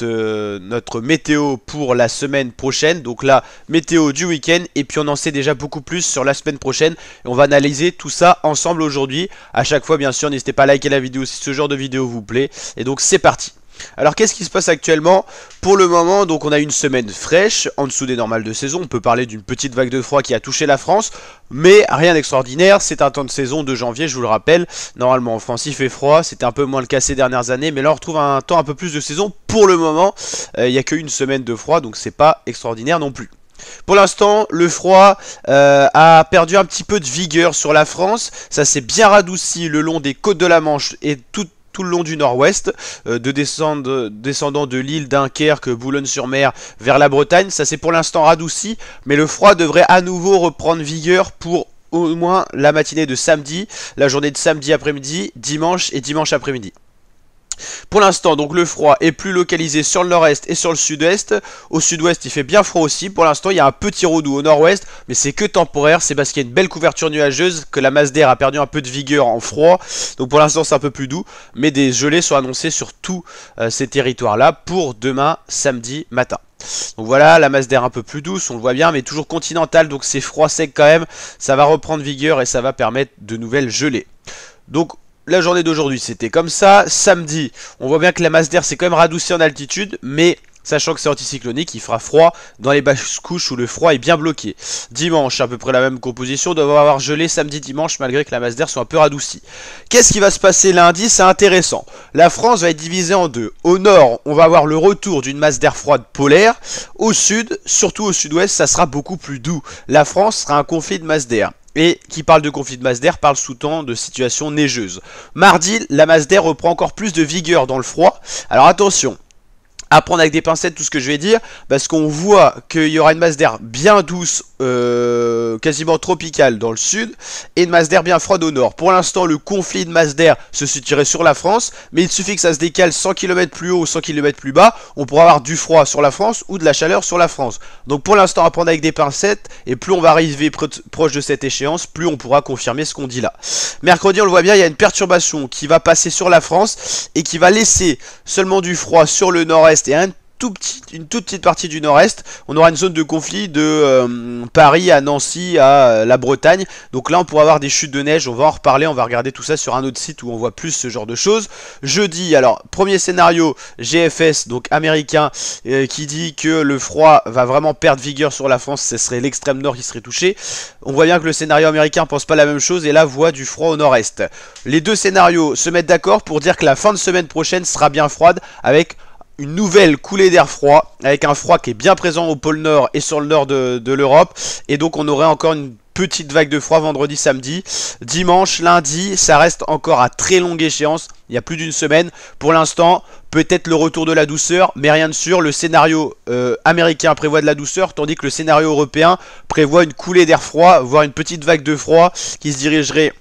notre météo pour la semaine prochaine. Donc la météo du week-end. Et puis on en sait déjà beaucoup plus sur la semaine prochaine. Et on va analyser tout ça ensemble aujourd'hui. À chaque fois, bien sûr, n'hésitez pas à liker la vidéo si ce genre de vidéo vous plaît. Et donc c'est parti. Alors qu'est-ce qui se passe actuellement? Pour le moment, donc on a une semaine fraîche, en dessous des normales de saison. On peut parler d'une petite vague de froid qui a touché la France, mais rien d'extraordinaire. C'est un temps de saison de janvier, je vous le rappelle. Normalement en France il fait froid, c'était un peu moins le cas ces dernières années, mais là on retrouve un temps un peu plus de saison. Pour le moment, il n'y a qu'une semaine de froid, donc c'est pas extraordinaire non plus. Pour l'instant, le froid a perdu un petit peu de vigueur sur la France. Ça s'est bien radouci le long des côtes de la Manche et tout le long du nord-ouest, descendant de l'île Dunkerque, Boulogne-sur-Mer vers la Bretagne. Ça s'est pour l'instant radouci, mais le froid devrait à nouveau reprendre vigueur pour au moins la matinée de samedi, la journée de samedi après-midi, dimanche et dimanche après-midi. Pour l'instant, donc le froid est plus localisé sur le nord-est et sur le sud-est. Au sud-ouest, il fait bien froid aussi. Pour l'instant, il y a un petit redout au nord-ouest, mais c'est que temporaire. C'est parce qu'il y a une belle couverture nuageuse que la masse d'air a perdu un peu de vigueur en froid. Donc pour l'instant, c'est un peu plus doux, mais des gelées sont annoncées sur tous ces territoires-là pour demain, samedi matin. Donc voilà, la masse d'air un peu plus douce, on le voit bien, mais toujours continentale, donc c'est froid sec quand même. Ça va reprendre vigueur et ça va permettre de nouvelles gelées. Donc la journée d'aujourd'hui c'était comme ça. Samedi, on voit bien que la masse d'air s'est quand même radoucie en altitude, mais sachant que c'est anticyclonique, il fera froid dans les basses couches où le froid est bien bloqué. Dimanche, à peu près la même composition, doit avoir gelé samedi, dimanche, malgré que la masse d'air soit un peu radoucie. Qu'est-ce qui va se passer lundi? C'est intéressant. La France va être divisée en deux. Au nord, on va avoir le retour d'une masse d'air froide polaire. Au sud, surtout au sud-ouest, ça sera beaucoup plus doux. La France sera un conflit de masse d'air. Et qui parle de conflit de masse d'air parle sous-temps de situation neigeuse. Mardi, la masse d'air reprend encore plus de vigueur dans le froid. Alors attention, à prendre avec des pincettes tout ce que je vais dire, parce qu'on voit qu'il y aura une masse d'air bien douce, quasiment tropicale dans le sud, et une masse d'air bien froide au nord. Pour l'instant, le conflit de masse d'air se situerait sur la France, mais il suffit que ça se décale 100 km plus haut ou 100 km plus bas, on pourra avoir du froid sur la France ou de la chaleur sur la France. Donc pour l'instant, à prendre avec des pincettes, et plus on va arriver proche de cette échéance, plus on pourra confirmer ce qu'on dit là. Mercredi, on le voit bien, il y a une perturbation qui va passer sur la France, et qui va laisser seulement du froid sur le nord-est et une toute petite partie du nord-est. On aura une zone de conflit de Paris à Nancy à la Bretagne. Donc là on pourra avoir des chutes de neige, on va en reparler, on va regarder tout ça sur un autre site où on voit plus ce genre de choses. Jeudi, alors premier scénario GFS, donc américain, qui dit que le froid va vraiment perdre vigueur sur la France, ce serait l'extrême nord qui serait touché. On voit bien que le scénario américain pense pas la même chose et là voit du froid au nord-est. Les deux scénarios se mettent d'accord pour dire que la fin de semaine prochaine sera bien froide, avec une nouvelle coulée d'air froid, avec un froid qui est bien présent au pôle nord et sur le nord de l'Europe. Et donc on aurait encore une petite vague de froid vendredi, samedi. Dimanche, lundi, ça reste encore à très longue échéance. Il y a plus d'une semaine. Pour l'instant, peut-être le retour de la douceur, mais rien de sûr. Le scénario américain prévoit de la douceur, tandis que le scénario européen prévoit une coulée d'air froid, voire une petite vague de froid qui se dirigerait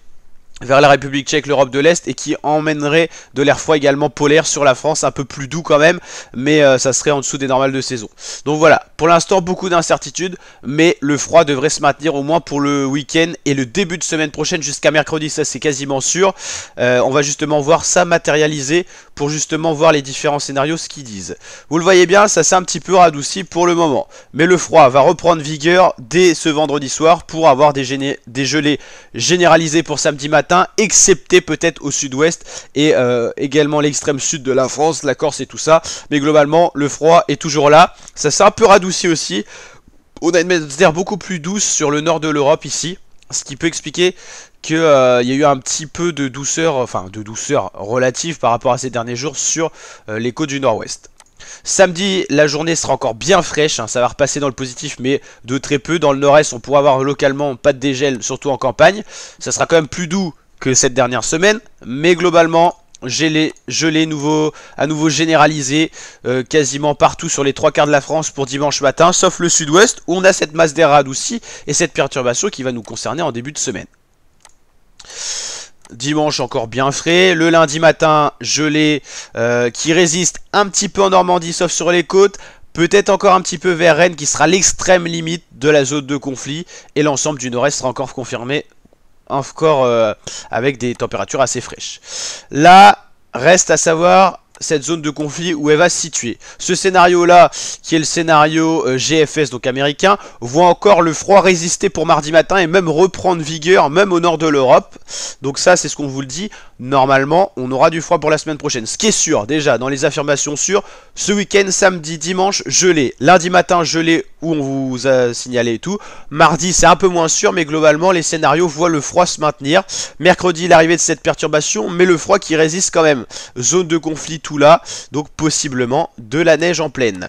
vers la République tchèque, l'Europe de l'Est, et qui emmènerait de l'air froid également polaire sur la France, un peu plus doux quand même, mais ça serait en dessous des normales de saison. Donc voilà, pour l'instant beaucoup d'incertitudes, mais le froid devrait se maintenir au moins pour le week-end et le début de semaine prochaine jusqu'à mercredi, ça c'est quasiment sûr. On va justement voir ça matérialiser pour justement voir les différents scénarios, ce qu'ils disent. Vous le voyez bien, ça s'est un petit peu radouci pour le moment, mais le froid va reprendre vigueur dès ce vendredi soir pour avoir des gelées généralisées pour samedi matin, excepté peut-être au sud-ouest et également l'extrême sud de la France, la Corse et tout ça. Mais globalement, le froid est toujours là. Ça s'est un peu radouci aussi. On a une masse d'air beaucoup plus douce sur le nord de l'Europe ici, ce qui peut expliquer qu'il y a eu un petit peu de douceur, enfin de douceur relative par rapport à ces derniers jours sur les côtes du nord-ouest. Samedi, la journée sera encore bien fraîche, hein, ça va repasser dans le positif, mais de très peu. Dans le nord-est, on pourra avoir localement pas de dégel, surtout en campagne. Ça sera quand même plus doux que cette dernière semaine, mais globalement, gelé à nouveau généralisé quasiment partout sur les 3/4 de la France pour dimanche matin, sauf le sud-ouest où on a cette masse d'air radoucie et cette perturbation qui va nous concerner en début de semaine. Dimanche encore bien frais, le lundi matin gelé qui résiste un petit peu en Normandie sauf sur les côtes, peut-être encore un petit peu vers Rennes qui sera l'extrême limite de la zone de conflit, et l'ensemble du nord-est sera encore confirmé, encore avec des températures assez fraîches. Là, reste à savoir cette zone de conflit où elle va se situer. Ce scénario-là, qui est le scénario GFS, donc américain, voit encore le froid résister pour mardi matin et même reprendre vigueur, même au nord de l'Europe. Donc ça, c'est ce qu'on vous le dit. Normalement, on aura du froid pour la semaine prochaine. Ce qui est sûr, déjà, dans les affirmations sûres, ce week-end, samedi, dimanche, gelé. Lundi matin, gelé, où on vous a signalé et tout. Mardi, c'est un peu moins sûr, mais globalement, les scénarios voient le froid se maintenir. Mercredi, l'arrivée de cette perturbation, mais le froid qui résiste quand même. Zone de conflit tout là, donc possiblement de la neige en pleine.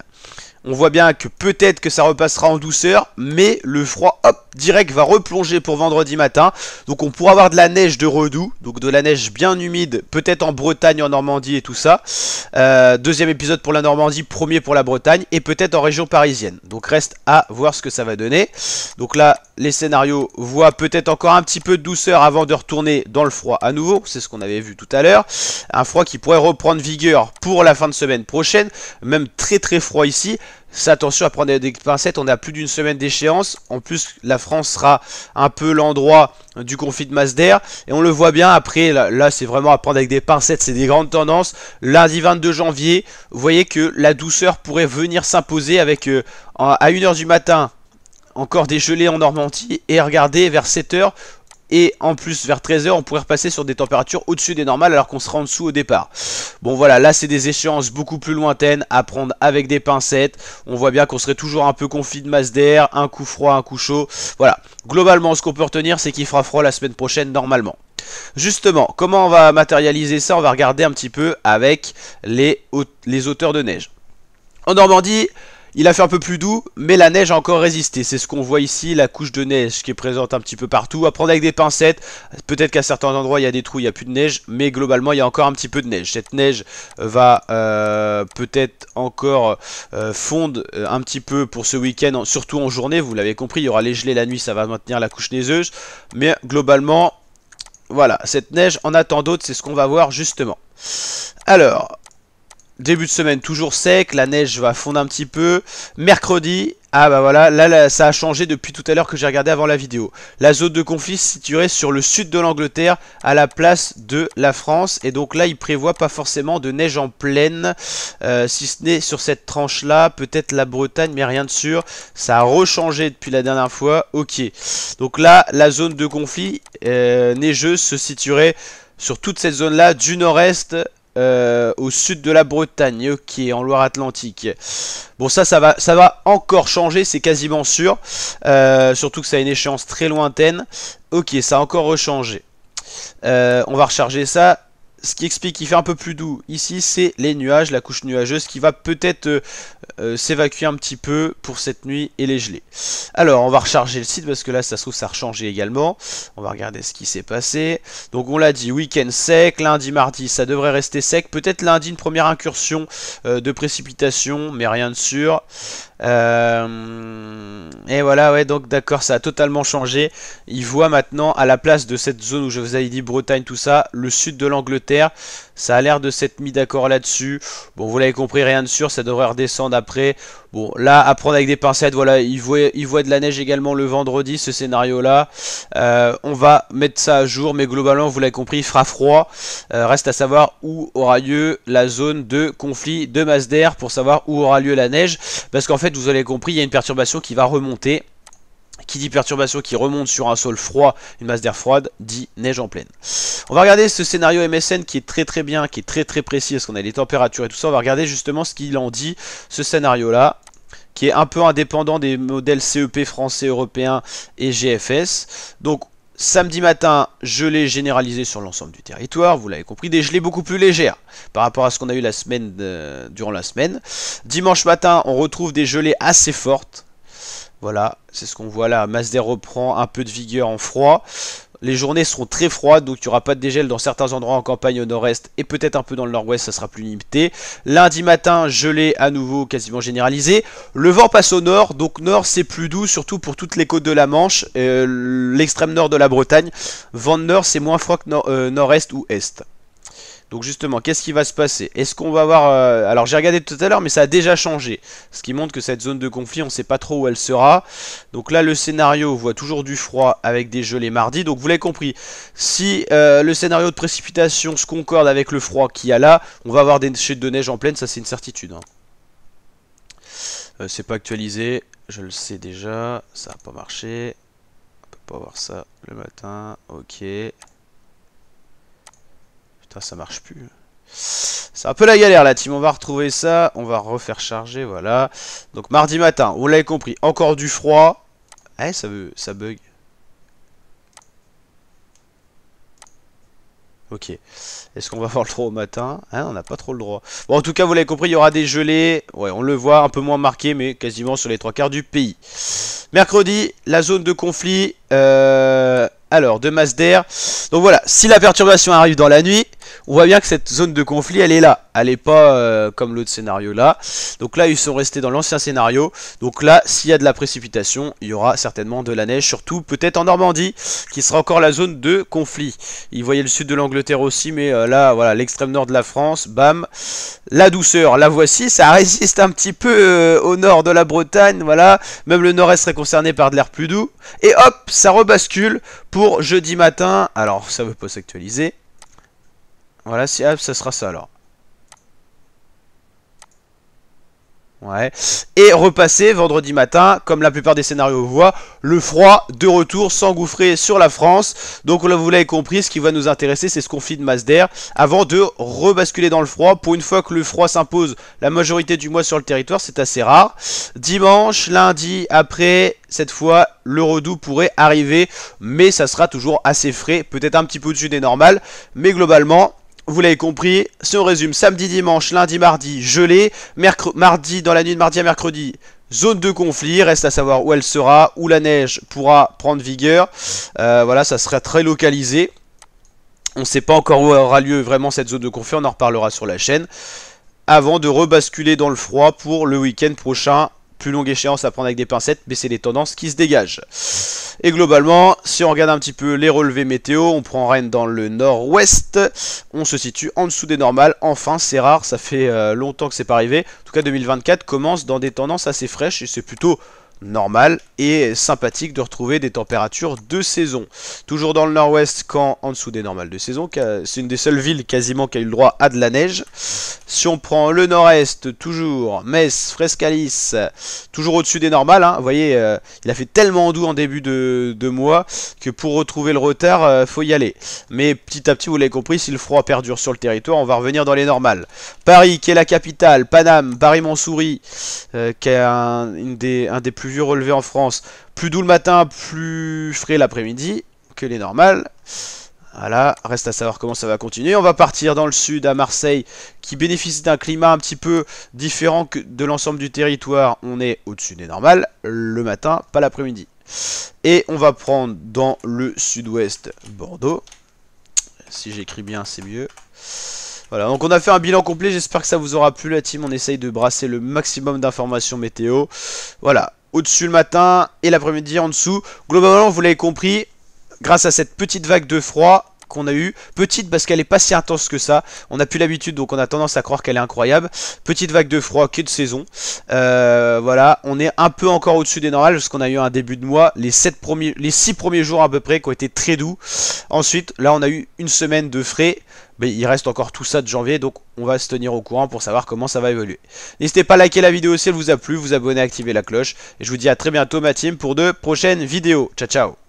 On voit bien que peut-être que ça repassera en douceur, mais le froid, hop, direct va replonger pour vendredi matin. Donc on pourra avoir de la neige de redoux, donc de la neige bien humide, peut-être en Bretagne, en Normandie et tout ça. Deuxième épisode pour la Normandie, premier pour la Bretagne, et peut-être en région parisienne. Donc reste à voir ce que ça va donner. Donc là, les scénarios voient peut-être encore un petit peu de douceur avant de retourner dans le froid à nouveau. C'est ce qu'on avait vu tout à l'heure. Un froid qui pourrait reprendre vigueur pour la fin de semaine prochaine, même très très froid ici. C'est attention à prendre des pincettes, on a plus d'une semaine d'échéance. En plus, la France sera un peu l'endroit du conflit de masse d'air. Et on le voit bien, après, là c'est vraiment à prendre avec des pincettes, c'est des grandes tendances. Lundi 22 janvier, vous voyez que la douceur pourrait venir s'imposer avec, à 1h du matin, encore des gelées en Normandie. Et regardez, vers 7h, et en plus vers 13h on pourrait repasser sur des températures au-dessus des normales alors qu'on sera en dessous au départ. Bon voilà, là c'est des échéances beaucoup plus lointaines à prendre avec des pincettes. On voit bien qu'on serait toujours un peu conflit de masse d'air, un coup froid, un coup chaud. Voilà, globalement ce qu'on peut retenir c'est qu'il fera froid la semaine prochaine normalement. Justement, comment on va matérialiser ça? On va regarder un petit peu avec les hauteurs de neige. En Normandie, il a fait un peu plus doux, mais la neige a encore résisté. C'est ce qu'on voit ici, la couche de neige qui est présente un petit peu partout. À prendre avec des pincettes. Peut-être qu'à certains endroits, il y a des trous, il n'y a plus de neige. Mais globalement, il y a encore un petit peu de neige. Cette neige va peut-être encore fondre un petit peu pour ce week-end, surtout en journée. Vous l'avez compris, il y aura les gelées la nuit, ça va maintenir la couche neigeuse. Mais globalement, voilà, cette neige en attend d'autres, c'est ce qu'on va voir justement. Alors... début de semaine toujours sec, la neige va fondre un petit peu. Mercredi, ah bah voilà, là ça a changé depuis tout à l'heure que j'ai regardé avant la vidéo. La zone de conflit se situerait sur le sud de l'Angleterre à la place de la France. Et donc là il prévoit pas forcément de neige en pleine, si ce n'est sur cette tranche là, peut-être la Bretagne mais rien de sûr. Ça a rechangé depuis la dernière fois, ok. Donc là la zone de conflit neigeuse se situerait sur toute cette zone là du nord-est au sud de la Bretagne, ok, en Loire-Atlantique. Bon ça va encore changer, c'est quasiment sûr. Surtout que ça a une échéance très lointaine. Ok, ça a encore rechangé. On va recharger ça. Ce qui explique qu'il fait un peu plus doux ici, c'est les nuages, la couche nuageuse qui va peut-être s'évacuer un petit peu pour cette nuit et les gelées. Alors on va recharger le site parce que là ça se trouve ça a rechangé également. On va regarder ce qui s'est passé. Donc on l'a dit, week-end sec, lundi, mardi ça devrait rester sec. Peut-être lundi une première incursion de précipitation, mais rien de sûr. Et voilà, ouais, donc d'accord, ça a totalement changé. Il voit maintenant à la place de cette zone où je vous avais dit Bretagne, tout ça, le sud de l'Angleterre. Ça a l'air de s'être mis d'accord là-dessus. Bon, vous l'avez compris, rien de sûr, ça devrait redescendre après. Bon, là, à prendre avec des pincettes, voilà, il voit de la neige également le vendredi, ce scénario-là. On va mettre ça à jour, mais globalement, vous l'avez compris, il fera froid. Reste à savoir où aura lieu la zone de conflit de masse d'air pour savoir où aura lieu la neige. Parce qu'en fait, vous avez compris, il y a une perturbation qui va remonter. Qui dit perturbation qui remonte sur un sol froid, une masse d'air froide, dit neige en pleine. On va regarder ce scénario MSN qui est très très bien, qui est très très précis, parce qu'on a les températures et tout ça. On va regarder justement ce qu'il en dit, ce scénario-là, qui est un peu indépendant des modèles CEP français, européens et GFS. Donc, samedi matin, gelée généralisée sur l'ensemble du territoire, vous l'avez compris, des gelées beaucoup plus légères par rapport à ce qu'on a eu la semaine durant la semaine. Dimanche matin, on retrouve des gelées assez fortes. Voilà, c'est ce qu'on voit là, masse d'air reprend un peu de vigueur en froid. Les journées seront très froides, donc il n'y aura pas de dégel dans certains endroits en campagne au nord-est et peut-être un peu dans le nord-ouest, ça sera plus limité. Lundi matin, gelée à nouveau quasiment généralisée. Le vent passe au nord, donc nord c'est plus doux, surtout pour toutes les côtes de la Manche, l'extrême nord de la Bretagne. Vent de nord c'est moins froid que nord-est ou est. Donc justement, qu'est-ce qui va se passer? Est-ce qu'on va avoir... alors j'ai regardé tout à l'heure, mais ça a déjà changé. Ce qui montre que cette zone de conflit, on ne sait pas trop où elle sera. Donc là, le scénario voit toujours du froid avec des gelées mardi. Donc vous l'avez compris, si le scénario de précipitation se concorde avec le froid qu'il y a là, on va avoir des chutes de neige en pleine, ça c'est une certitude. Hein. C'est pas actualisé, je le sais déjà, ça n'a pas marché. On peut pas voir ça le matin, ok. Putain, ça marche plus. C'est un peu la galère la team, on va retrouver ça, on va refaire charger, voilà. Donc mardi matin, vous l'avez compris, encore du froid. Eh, ça bug. Ok. Est-ce qu'on va avoir le droit au matin? Ah, on n'a pas trop le droit. Bon, en tout cas, vous l'avez compris, il y aura des gelées. Ouais, on le voit, un peu moins marqué, mais quasiment sur les 3/4 du pays. Mercredi, la zone de conflit. Alors, de masse d'air. Donc voilà, si la perturbation arrive dans la nuit, on voit bien que cette zone de conflit, elle est là. Elle n'est pas comme l'autre scénario là. Donc là, ils sont restés dans l'ancien scénario. Donc là, s'il y a de la précipitation, il y aura certainement de la neige. Surtout, peut-être en Normandie, qui sera encore la zone de conflit. Ils voyaient le sud de l'Angleterre aussi, mais là, voilà, l'extrême nord de la France, bam. La douceur, la voici. Ça résiste un petit peu au nord de la Bretagne, voilà. Même le nord-est serait concerné par de l'air plus doux. Et hop, ça rebascule pour jeudi matin. Alors, ça ne veut pas s'actualiser. Voilà, si hop, ça sera ça alors. Ouais. Et repasser vendredi matin, comme la plupart des scénarios voient, le froid de retour s'engouffrer sur la France. Donc là, vous l'avez compris, ce qui va nous intéresser, c'est ce conflit de masse d'air avant de rebasculer dans le froid. Pour une fois que le froid s'impose la majorité du mois sur le territoire, c'est assez rare. Dimanche, lundi, après, cette fois, le redout pourrait arriver, mais ça sera toujours assez frais, peut-être un petit peu au-dessus des normales, mais globalement... Vous l'avez compris, si on résume, samedi, dimanche, lundi, mardi, gelé, mardi, dans la nuit de mardi à mercredi, zone de conflit, reste à savoir où elle sera, où la neige pourra prendre vigueur, voilà, ça sera très localisé, on ne sait pas encore où aura lieu vraiment cette zone de conflit, on en reparlera sur la chaîne, avant de rebasculer dans le froid pour le week-end prochain. Plus longue échéance à prendre avec des pincettes, mais c'est les tendances qui se dégagent. Et globalement, si on regarde un petit peu les relevés météo, on prend Rennes dans le nord-ouest, on se situe en dessous des normales. Enfin, c'est rare, ça fait longtemps que c'est pas arrivé. En tout cas, 2024 commence dans des tendances assez fraîches et c'est plutôt normal et sympathique de retrouver des températures de saison. Toujours dans le nord-ouest, quand en dessous des normales de saison, c'est une des seules villes quasiment qui a eu le droit à de la neige. Si on prend le nord-est, toujours Metz, Frescalis, toujours au-dessus des normales, hein. Vous voyez, il a fait tellement doux en début de mois que pour retrouver le retard, faut y aller. Mais petit à petit, vous l'avez compris, si le froid perdure sur le territoire, on va revenir dans les normales. Paris, qui est la capitale, Paname, Paris-Montsouris, qui est un des plus vieux relevés en France, plus doux le matin, plus frais l'après-midi que les normales. Voilà, reste à savoir comment ça va continuer. On va partir dans le sud à Marseille, qui bénéficie d'un climat un petit peu différent que de l'ensemble du territoire. On est au-dessus des normales, le matin, pas l'après-midi. Et on va prendre dans le sud-ouest Bordeaux. Si j'écris bien, c'est mieux. Voilà, donc on a fait un bilan complet, j'espère que ça vous aura plu la team. On essaye de brasser le maximum d'informations météo. Voilà, au-dessus le matin et l'après-midi en dessous. Globalement, vous l'avez compris, grâce à cette petite vague de froid qu'on a eue, petite parce qu'elle n'est pas si intense que ça, on n'a plus l'habitude donc on a tendance à croire qu'elle est incroyable, petite vague de froid qui est de saison, voilà, on est un peu encore au-dessus des normales parce qu'on a eu un début de mois, les 6 premiers jours à peu près qui ont été très doux, ensuite là on a eu une semaine de frais, mais il reste encore tout ça de janvier, donc on va se tenir au courant pour savoir comment ça va évoluer. N'hésitez pas à liker la vidéo si elle vous a plu, vous abonner, activer la cloche, et je vous dis à très bientôt ma team pour de prochaines vidéos. Ciao ciao.